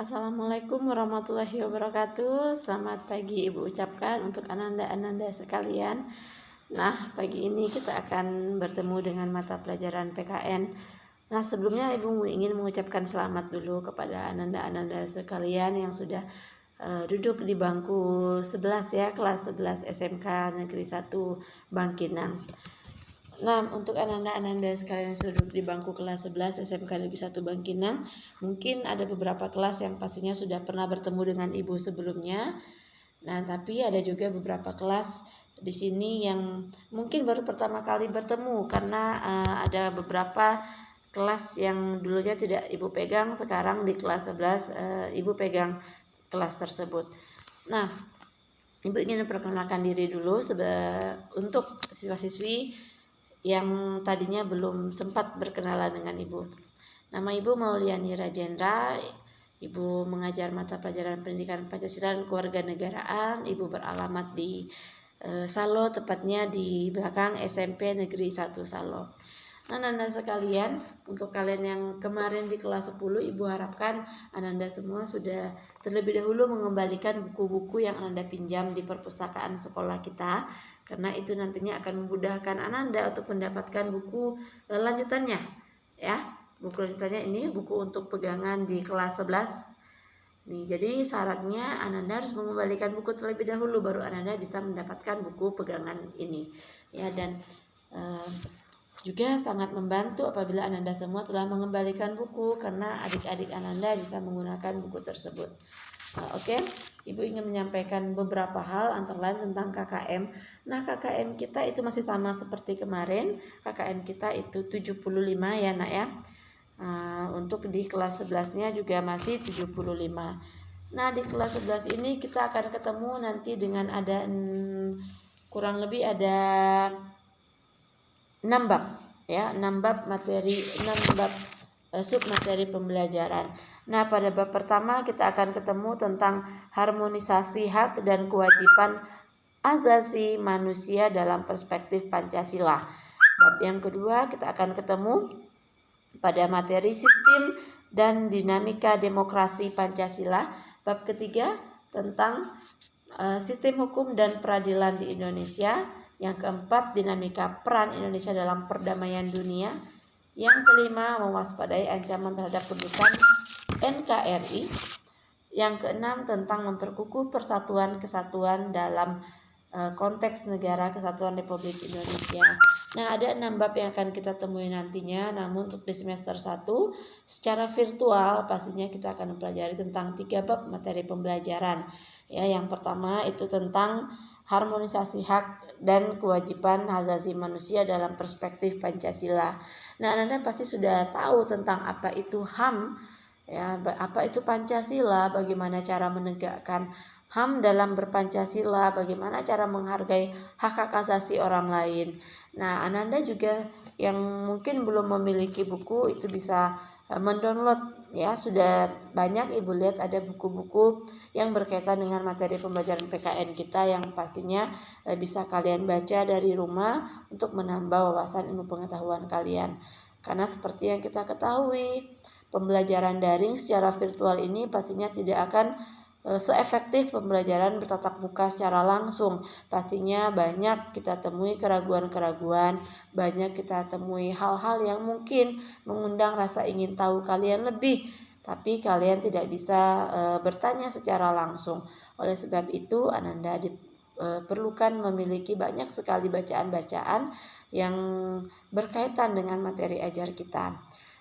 Assalamualaikum warahmatullahi wabarakatuh. Selamat pagi Ibu ucapkan untuk ananda-ananda sekalian. Nah, pagi ini kita akan bertemu dengan mata pelajaran PKN. Nah, sebelumnya Ibu ingin mengucapkan selamat dulu kepada ananda-ananda sekalian yang sudah duduk di bangku 11 ya, kelas 11 SMK Negeri 1 Bangkinang. Nah, untuk ananda-ananda sekalian yang duduk di bangku kelas 11 SMK Negeri 1 Bangkinang, mungkin ada beberapa kelas yang pastinya sudah pernah bertemu dengan Ibu sebelumnya. Nah, tapi ada juga beberapa kelas di sini yang mungkin baru pertama kali bertemu karena ada beberapa kelas yang dulunya tidak Ibu pegang, sekarang di kelas 11 Ibu pegang kelas tersebut. Nah, Ibu ingin memperkenalkan diri dulu untuk siswa-siswi yang tadinya belum sempat berkenalan dengan Ibu. Nama Ibu Mauliani Rajendra. Ibu mengajar mata pelajaran pendidikan Pancasila dan Kewarganegaraan. Ibu beralamat di Salo, tepatnya di belakang SMP Negeri 1 Salo. Nah, Ananda sekalian, untuk kalian yang kemarin di kelas 10, Ibu harapkan Ananda semua sudah terlebih dahulu mengembalikan buku-buku yang Ananda pinjam di perpustakaan sekolah kita, karena itu nantinya akan memudahkan Ananda untuk mendapatkan buku lanjutannya ya. Buku lanjutannya ini buku untuk pegangan di kelas 11 nih. Jadi syaratnya Ananda harus mengembalikan buku terlebih dahulu, baru Ananda bisa mendapatkan buku pegangan ini ya. Dan juga sangat membantu apabila Ananda semua telah mengembalikan buku, karena adik-adik Ananda bisa menggunakan buku tersebut. Oke, Ibu ingin menyampaikan beberapa hal antara lain tentang KKM. Nah, KKM kita itu masih sama seperti kemarin. KKM kita itu 75 ya nak ya. Untuk di kelas 11-nya juga masih 75. Nah, di kelas 11 ini kita akan ketemu nanti dengan ada kurang lebih ada 6 bab ya, 6 bab materi, 6 bab sub materi pembelajaran. Nah, pada bab pertama kita akan ketemu tentang harmonisasi hak dan kewajiban asasi manusia dalam perspektif Pancasila. Bab yang kedua kita akan ketemu pada materi sistem dan dinamika demokrasi Pancasila. Bab ketiga tentang sistem hukum dan peradilan di Indonesia. Yang keempat, dinamika peran Indonesia dalam perdamaian dunia. Yang kelima, mewaspadai ancaman terhadap kedudukan NKRI. Yang keenam, tentang memperkukuh persatuan kesatuan dalam konteks negara kesatuan Republik Indonesia. Nah, ada 6 bab yang akan kita temui nantinya. Namun untuk di semester 1 secara virtual pastinya kita akan mempelajari tentang 3 bab materi pembelajaran. Ya, yang pertama itu tentang harmonisasi hak dan kewajiban asasi manusia dalam perspektif Pancasila. Nah, Anda pasti sudah tahu tentang apa itu HAM ya, apa itu Pancasila, bagaimana cara menegakkan HAM dalam berpancasila, bagaimana cara menghargai hak-hak asasi orang lain. Nah, Ananda juga yang mungkin belum memiliki buku itu bisa mendownload ya. Sudah banyak Ibu lihat ada buku-buku yang berkaitan dengan materi pembelajaran PKN kita yang pastinya bisa kalian baca dari rumah untuk menambah wawasan ilmu pengetahuan kalian. Karena seperti yang kita ketahui, pembelajaran daring secara virtual ini pastinya tidak akan seefektif pembelajaran bertatap muka secara langsung. Pastinya banyak kita temui keraguan-keraguan, banyak kita temui hal-hal yang mungkin mengundang rasa ingin tahu kalian lebih, tapi kalian tidak bisa bertanya secara langsung. Oleh sebab itu, Ananda diperlukan memiliki banyak sekali bacaan-bacaan yang berkaitan dengan materi ajar kita.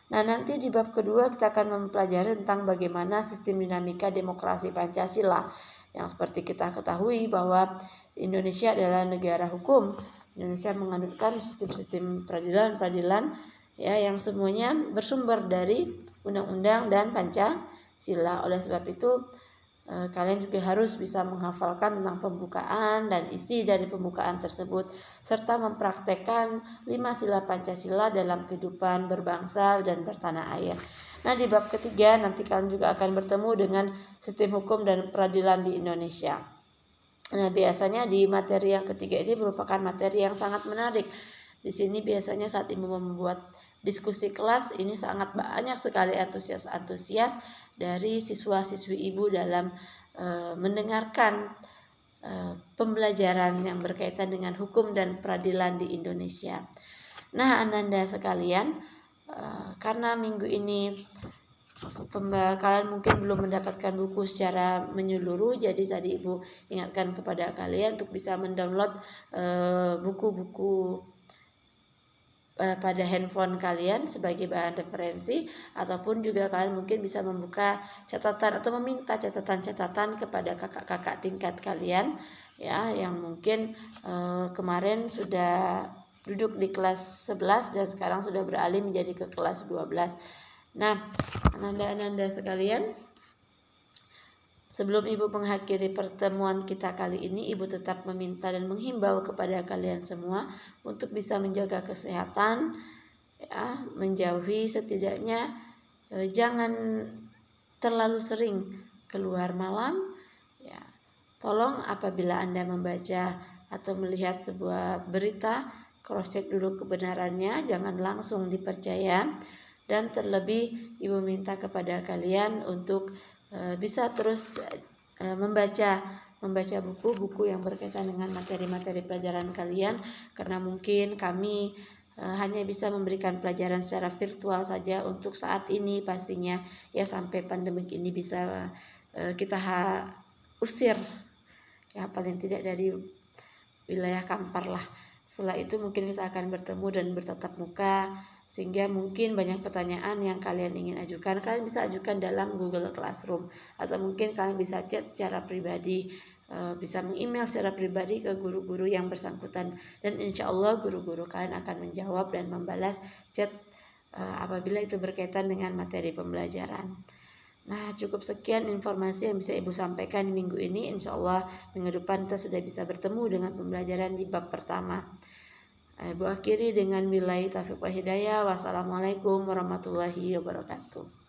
Nah, nanti di bab kedua kita akan mempelajari tentang bagaimana sistem dinamika demokrasi Pancasila. Yang seperti kita ketahui bahwa Indonesia adalah negara hukum. Indonesia menganutkan sistem-sistem peradilan ya, yang semuanya bersumber dari undang-undang dan Pancasila. Oleh sebab itu kalian juga harus bisa menghafalkan tentang pembukaan dan isi dari pembukaan tersebut, serta mempraktekkan 5 sila Pancasila dalam kehidupan berbangsa dan bertanah air. Nah, di bab ketiga nanti kalian juga akan bertemu dengan sistem hukum dan peradilan di Indonesia. Nah, biasanya di materi yang ketiga ini merupakan materi yang sangat menarik. Di sini biasanya saat Ibu membuat diskusi kelas ini sangat banyak sekali antusias dari siswa-siswi ibu dalam mendengarkan pembelajaran yang berkaitan dengan hukum dan peradilan di Indonesia. Nah, Ananda sekalian, karena minggu ini kalian mungkin belum mendapatkan buku secara menyeluruh, jadi tadi Ibu ingatkan kepada kalian untuk bisa mendownload buku-buku pada handphone kalian sebagai bahan referensi, ataupun juga kalian mungkin bisa membuka catatan atau meminta catatan-catatan kepada kakak-kakak tingkat kalian ya, yang mungkin kemarin sudah duduk di kelas 11 dan sekarang sudah beralih menjadi ke kelas 12. Nah, Ananda sekalian, sebelum Ibu mengakhiri pertemuan kita kali ini, Ibu tetap meminta dan menghimbau kepada kalian semua untuk bisa menjaga kesehatan, ya, menjauhi setidaknya jangan terlalu sering keluar malam. Ya, tolong apabila Anda membaca atau melihat sebuah berita, cross check dulu kebenarannya, jangan langsung dipercaya. Dan terlebih Ibu minta kepada kalian untuk bisa terus membaca buku-buku yang berkaitan dengan materi-materi pelajaran kalian, karena mungkin kami hanya bisa memberikan pelajaran secara virtual saja untuk saat ini pastinya ya, sampai pandemik ini bisa kita usir ya, paling tidak dari wilayah Kampar lah. Setelah itu mungkin kita akan bertemu dan bertatap muka, sehingga mungkin banyak pertanyaan yang kalian ingin ajukan, kalian bisa ajukan dalam Google Classroom, atau mungkin kalian bisa chat secara pribadi, bisa meng-email secara pribadi ke guru-guru yang bersangkutan, dan insya Allah guru-guru kalian akan menjawab dan membalas chat apabila itu berkaitan dengan materi pembelajaran. Nah, cukup sekian informasi yang bisa Ibu sampaikan di minggu ini. Insya Allah minggu depan kita sudah bisa bertemu dengan pembelajaran di bab pertama. Ibu akhiri dengan billahi taufiq wa hidayah. Wassalamualaikum warahmatullahi wabarakatuh.